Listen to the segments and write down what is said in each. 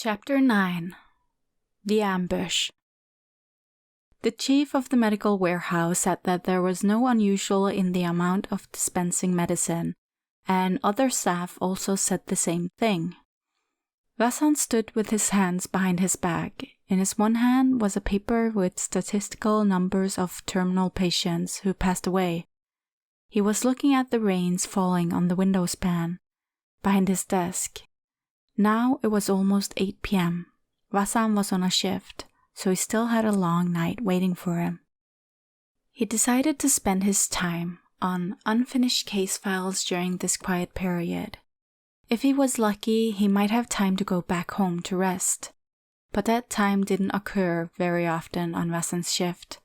Chapter 9. The Ambush. The chief of the medical warehouse said that there was no unusual in the amount of dispensing medicine, and other staff also said the same thing. Vassan stood with his hands behind his back. In his one hand was a paper with statistical numbers of terminal patients who passed away. He was looking at the rains falling on the window span behind his desk. Now it was almost 8 p.m. Vassan was on a shift, so he still had a long night waiting for him. He decided to spend his time on unfinished case files during this quiet period. If he was lucky, he might have time to go back home to rest, but that time didn't occur very often on Vassan's shift.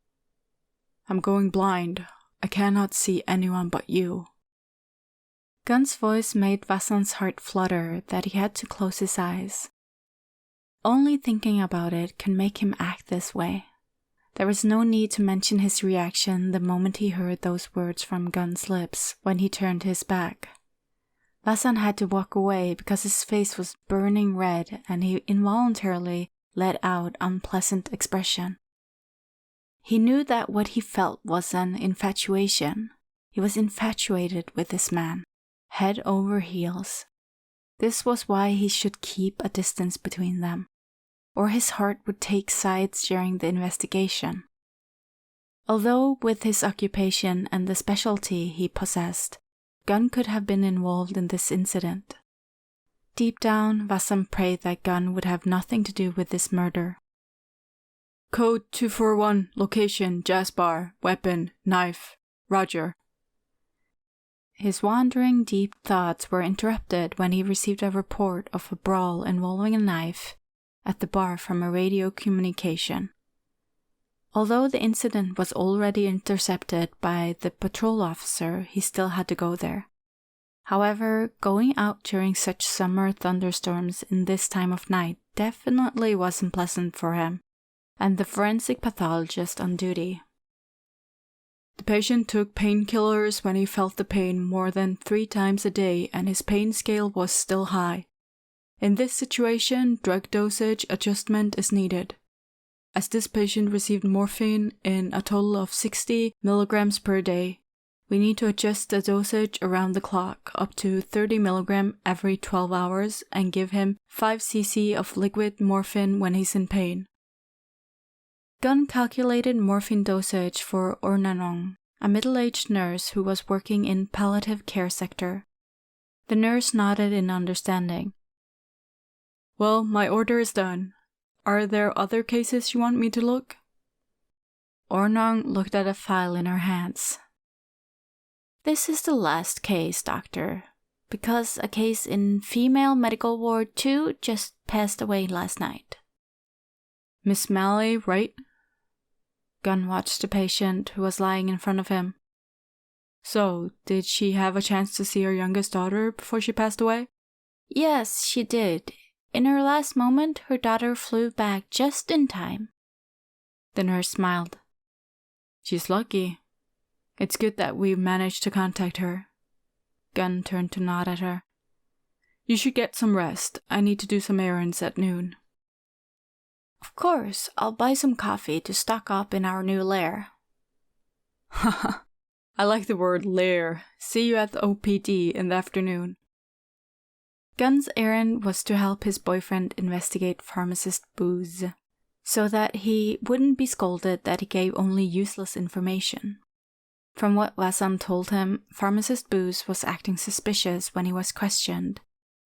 "I'm going blind. I cannot see anyone but you." Gunn's voice made Vassan's heart flutter that he had to close his eyes. Only thinking about it can make him act this way. There was no need to mention his reaction the moment he heard those words from Gunn's lips when he turned his back. Vassan had to walk away because his face was burning red and he involuntarily let out unpleasant expression. He knew that what he felt was an infatuation. He was infatuated with this man, head over heels. This was why he should keep a distance between them, or his heart would take sides during the investigation. Although with his occupation and the specialty he possessed, Gunn could have been involved in this incident. Deep down, Vassan prayed that Gunn would have nothing to do with this murder. "Code 241, location, jazz bar, weapon, knife, Roger." His wandering, deep thoughts were interrupted when he received a report of a brawl involving a knife at the bar from a radio communication. Although the incident was already intercepted by the patrol officer, he still had to go there. However, going out during such summer thunderstorms in this time of night definitely wasn't pleasant for him and the forensic pathologist on duty. "The patient took painkillers when he felt the pain more than 3 times a day and his pain scale was still high. In this situation, drug dosage adjustment is needed. As this patient received morphine in a total of 60 milligrams per day, we need to adjust the dosage around the clock up to 30 milligrams every 12 hours and give him 5 cc of liquid morphine when he's in pain." Gunn calculated morphine dosage for Ornanong, a middle-aged nurse who was working in palliative care sector. The nurse nodded in understanding. "Well, my order is done. Are there other cases you want me to look?" Ornong looked at a file in her hands. "This is the last case, doctor, because a case in female medical ward 2 just passed away last night." "Miss Malley, right?" Gunn watched the patient who was lying in front of him. "So, did she have a chance to see her youngest daughter before she passed away?" "Yes, she did. In her last moment, her daughter flew back just in time." The nurse smiled. "She's lucky. It's good that we managed to contact her." Gunn turned to nod at her. "You should get some rest. I need to do some errands at noon." "Of course, I'll buy some coffee to stock up in our new lair." Haha, I like the word lair. See you at the OPD in the afternoon. Gunn's errand was to help his boyfriend investigate pharmacist Booze, so that he wouldn't be scolded that he gave only useless information. From what Vassan told him, pharmacist Booze was acting suspicious when he was questioned,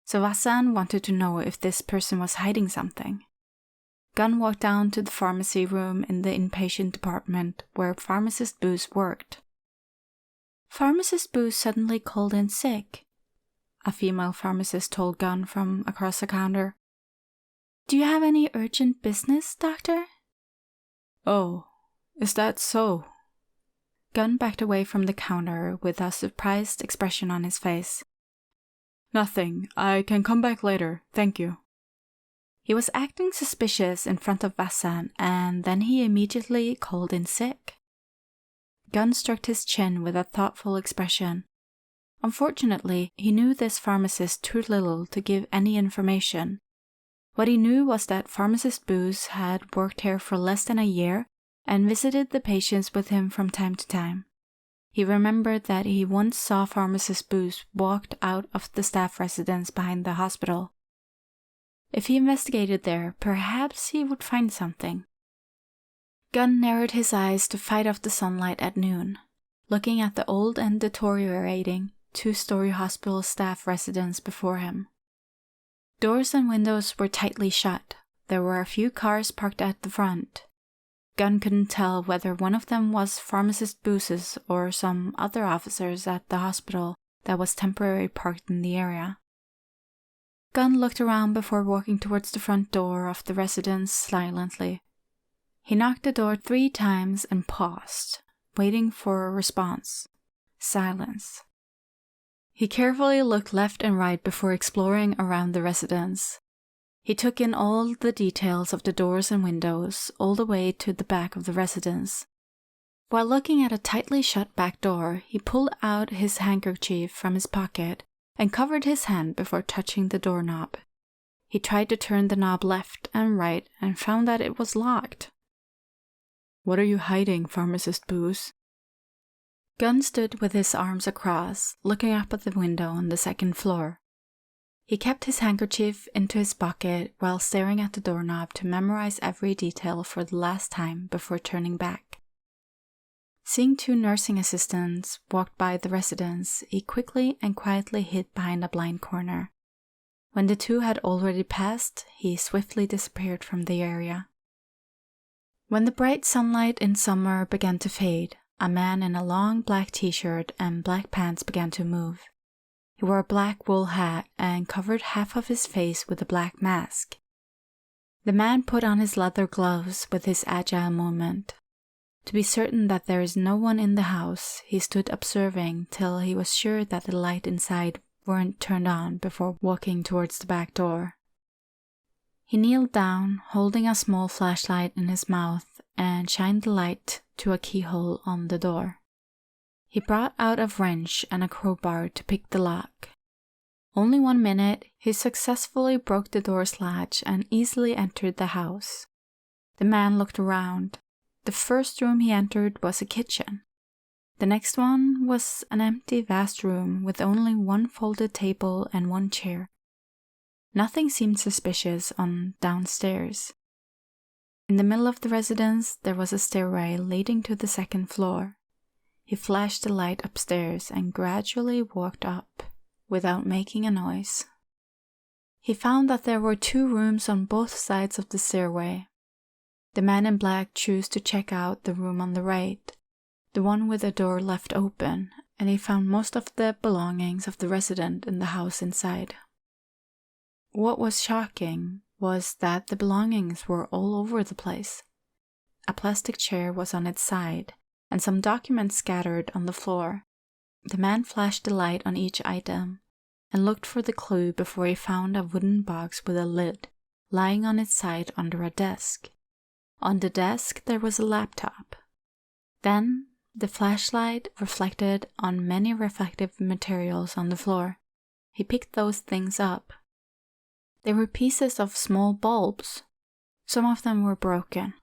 so Vassan wanted to know if this person was hiding something. Gunn walked down to the pharmacy room in the inpatient department where pharmacist Booze worked. "Pharmacist Booze suddenly called in sick," a female pharmacist told Gunn from across the counter. "Do you have any urgent business, doctor?" "Oh, is that so?" Gunn backed away from the counter with a surprised expression on his face. "Nothing. I can come back later, thank you." He was acting suspicious in front of Vassan, and then he immediately called in sick. Gunn stroked his chin with a thoughtful expression. Unfortunately, he knew this pharmacist too little to give any information. What he knew was that pharmacist Booz had worked here for less than a year and visited the patients with him from time to time. He remembered that he once saw pharmacist Booz walked out of the staff residence behind the hospital. If he investigated there, perhaps he would find something. Gunn narrowed his eyes to fight off the sunlight at noon, looking at the old and deteriorating two-story hospital staff residence before him. Doors and windows were tightly shut. There were a few cars parked at the front. Gunn couldn't tell whether one of them was pharmacist Booz's or some other officers at the hospital that was temporarily parked in the area. Gunn looked around before walking towards the front door of the residence silently. He knocked the door 3 times and paused, waiting for a response. Silence. He carefully looked left and right before exploring around the residence. He took in all the details of the doors and windows, all the way to the back of the residence. While looking at a tightly shut back door, he pulled out his handkerchief from his pocket and covered his hand before touching the doorknob. He tried to turn the knob left and right and found that it was locked. "What are you hiding, Pharmacist Booz?" Gunn stood with his arms across, looking up at the window on the second floor. He kept his handkerchief into his pocket while staring at the doorknob to memorize every detail for the last time before turning back. Seeing 2 nursing assistants walk by the residence, he quickly and quietly hid behind a blind corner. When the 2 had already passed, he swiftly disappeared from the area. When the bright sunlight in summer began to fade, a man in a long black t-shirt and black pants began to move. He wore a black wool hat and covered half of his face with a black mask. The man put on his leather gloves with his agile movement. To be certain that there is no one in the house, he stood observing till he was sure that the light inside weren't turned on before walking towards the back door. He kneeled down, holding a small flashlight in his mouth, and shined the light to a keyhole on the door. He brought out a wrench and a crowbar to pick the lock. Only 1 minute, he successfully broke the door's latch and easily entered the house. The man looked around. The first room he entered was a kitchen. The next one was an empty, vast room with only 1 folded table and 1 chair. Nothing seemed suspicious on downstairs. In the middle of the residence, there was a stairway leading to the 2nd floor. He flashed the light upstairs and gradually walked up, without making a noise. He found that there were 2 rooms on both sides of the stairway. The man in black chose to check out the room on the right, the one with the door left open, and he found most of the belongings of the resident in the house inside. What was shocking was that the belongings were all over the place. A plastic chair was on its side, and some documents scattered on the floor. The man flashed the light on each item and looked for the clue before he found a wooden box with a lid lying on its side under a desk. On the desk there was a laptop. Then the flashlight reflected on many reflective materials on the floor. He picked those things up. They were pieces of small bulbs. Some of them were broken.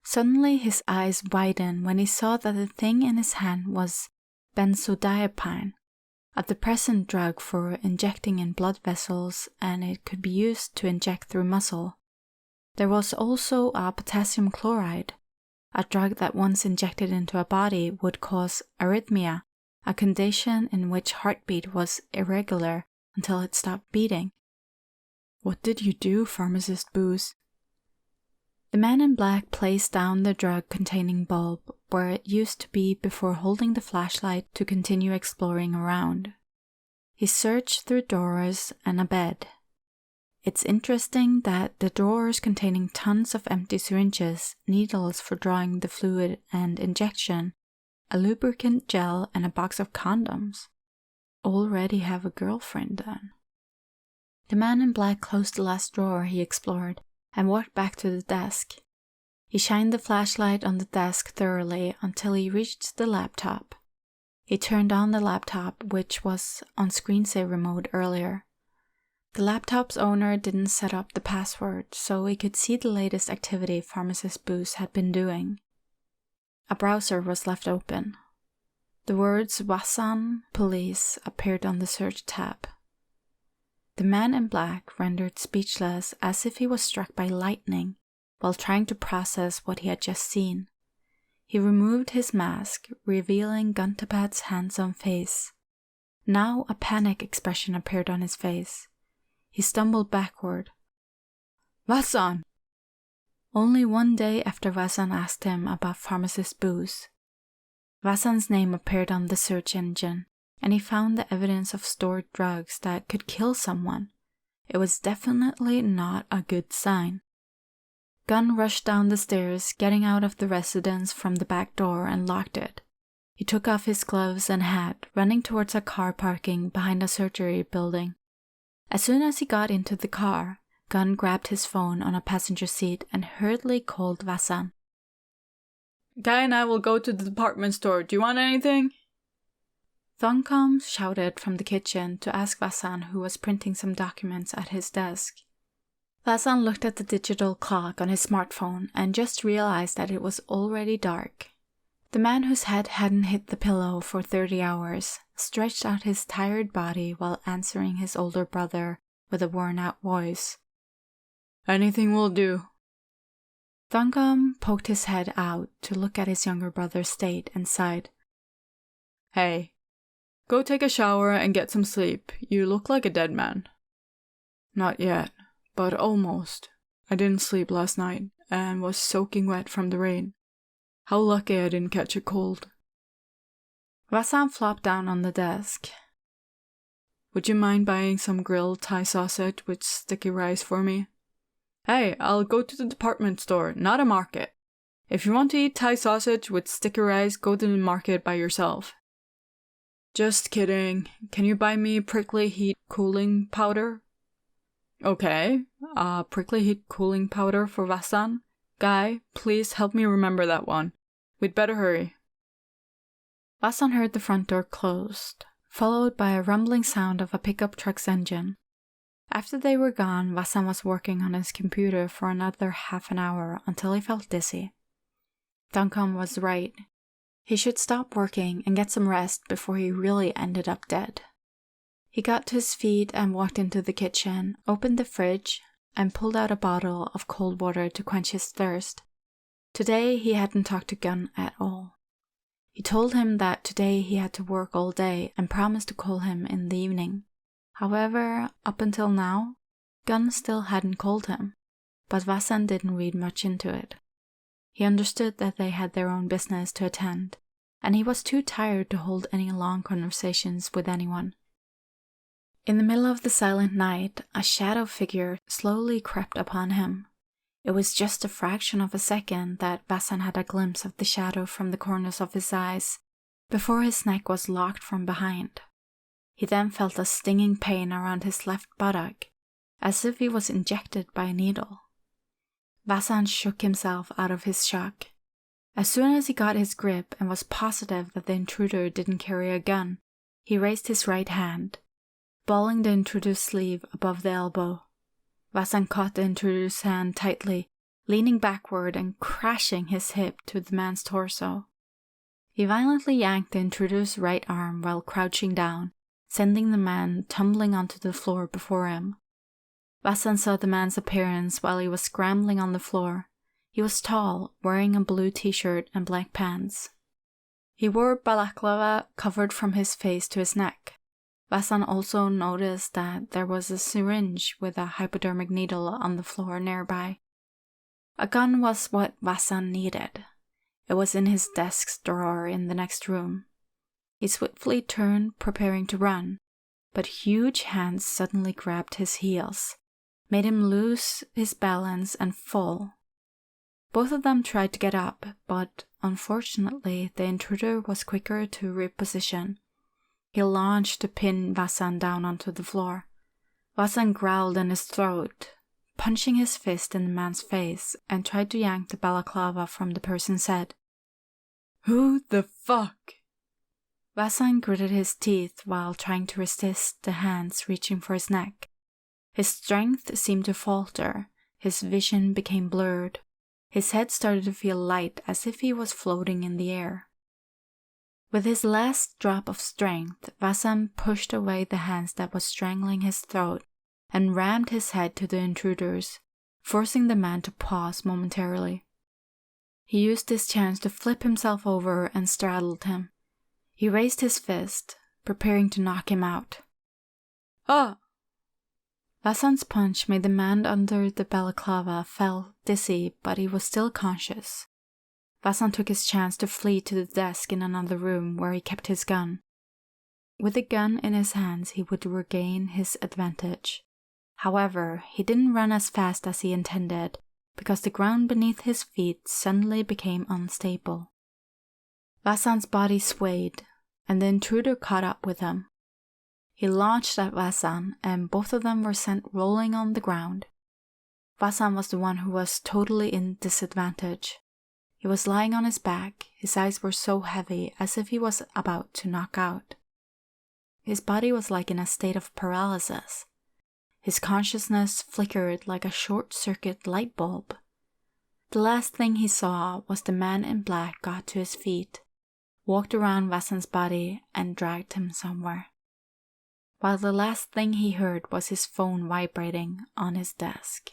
Suddenly his eyes widened when he saw that the thing in his hand was benzodiazepine, a depressant drug for injecting in blood vessels, and it could be used to inject through muscle. There was also a potassium chloride, a drug that once injected into a body would cause arrhythmia, a condition in which heartbeat was irregular until it stopped beating. "What did you do, Pharmacist Booz?" The man in black placed down the drug-containing bulb where it used to be before holding the flashlight to continue exploring around. He searched through drawers and a bed. It's interesting that the drawers containing tons of empty syringes, needles for drawing the fluid and injection, a lubricant gel, and a box of condoms. Already have a girlfriend then. The man in black closed the last drawer he explored and walked back to the desk. He shined the flashlight on the desk thoroughly until he reached the laptop. He turned on the laptop, which was on screensaver mode earlier. The laptop's owner didn't set up the password, so he could see the latest activity pharmacist Booz had been doing. A browser was left open. The words Wasan Police appeared on the search tab. The man in black rendered speechless as if he was struck by lightning while trying to process what he had just seen. He removed his mask, revealing Guntapad's handsome face. Now a panic expression appeared on his face. He stumbled backward. Vasan! Only one day after Vasan asked him about pharmacist Booz. Vasan's name appeared on the search engine, and he found the evidence of stored drugs that could kill someone. It was definitely not a good sign. Gunn rushed down the stairs, getting out of the residence from the back door and locked it. He took off his gloves and hat, running towards a car parking behind a surgery building. As soon as he got into the car, Gunn grabbed his phone on a passenger seat and hurriedly called Vasan. Guy and I will go to the department store. Do you want anything? Thongkom shouted from the kitchen to ask Vasan, who was printing some documents at his desk. Vasan looked at the digital clock on his smartphone and just realized that it was already dark. The man whose head hadn't hit the pillow for 30 hours stretched out his tired body while answering his older brother with a worn-out voice. Anything will do. Thongkom poked his head out to look at his younger brother's state and sighed. Hey, go take a shower and get some sleep. You look like a dead man. Not yet, but almost. I didn't sleep last night and was soaking wet from the rain. How lucky I didn't catch a cold. Vasan flopped down on the desk. Would you mind buying some grilled Thai sausage with sticky rice for me? Hey, I'll go to the department store, not a market. If you want to eat Thai sausage with sticky rice, go to the market by yourself. Just kidding. Can you buy me prickly heat cooling powder? Okay, prickly heat cooling powder for Vasan. Guy, please help me remember that one. We'd better hurry. Vasan heard the front door closed, followed by a rumbling sound of a pickup truck's engine. After they were gone, Vasan was working on his computer for another half an hour until he felt dizzy. Thongkom was right. He should stop working and get some rest before he really ended up dead. He got to his feet and walked into the kitchen, opened the fridge, and pulled out a bottle of cold water to quench his thirst. Today he hadn't talked to Gunn at all. He told him that today he had to work all day and promised to call him in the evening. However, up until now, Gunn still hadn't called him, but Vasan didn't read much into it. He understood that they had their own business to attend, and he was too tired to hold any long conversations with anyone. In the middle of the silent night, a shadow figure slowly crept upon him. It was just a fraction of a second that Vasan had a glimpse of the shadow from the corners of his eyes, before his neck was locked from behind. He then felt a stinging pain around his left buttock, as if he was injected by a needle. Vasan shook himself out of his shock. As soon as he got his grip and was positive that the intruder didn't carry a gun, he raised his right hand, balling the intruder's sleeve above the elbow. Vasan caught the intruder's hand tightly, leaning backward and crashing his hip to the man's torso. He violently yanked the intruder's right arm while crouching down, sending the man tumbling onto the floor before him. Vasan saw the man's appearance while he was scrambling on the floor. He was tall, wearing a blue t-shirt and black pants. He wore balaclava covered from his face to his neck. Vasan also noticed that there was a syringe with a hypodermic needle on the floor nearby. A gun was what Vasan needed. It was in his desk's drawer in the next room. He swiftly turned, preparing to run, but huge hands suddenly grabbed his heels, made him lose his balance and fall. Both of them tried to get up, but unfortunately the intruder was quicker to reposition. He launched to pin Vasan down onto the floor. Vasan growled in his throat, punching his fist in the man's face, and tried to yank the balaclava from the person's head. Who the fuck? Vasan gritted his teeth while trying to resist the hands reaching for his neck. His strength seemed to falter, his vision became blurred. His head started to feel light as if he was floating in the air. With his last drop of strength, Vasan pushed away the hands that was strangling his throat and rammed his head to the intruders, forcing the man to pause momentarily. He used this chance to flip himself over and straddled him. He raised his fist, preparing to knock him out. Ah! Vasan's punch made the man under the balaclava fell dizzy, but he was still conscious. Vasan took his chance to flee to the desk in another room where he kept his gun. With the gun in his hands, he would regain his advantage. However, he didn't run as fast as he intended, because the ground beneath his feet suddenly became unstable. Vasan's body swayed, and the intruder caught up with him. He launched at Vasan, and both of them were sent rolling on the ground. Vasan was the one who was totally in disadvantage. He was lying on his back, his eyes were so heavy as if he was about to knock out. His body was like in a state of paralysis. His consciousness flickered like a short-circuit light bulb. The last thing he saw was the man in black got to his feet, walked around Vasan's body, and dragged him somewhere, while the last thing he heard was his phone vibrating on his desk.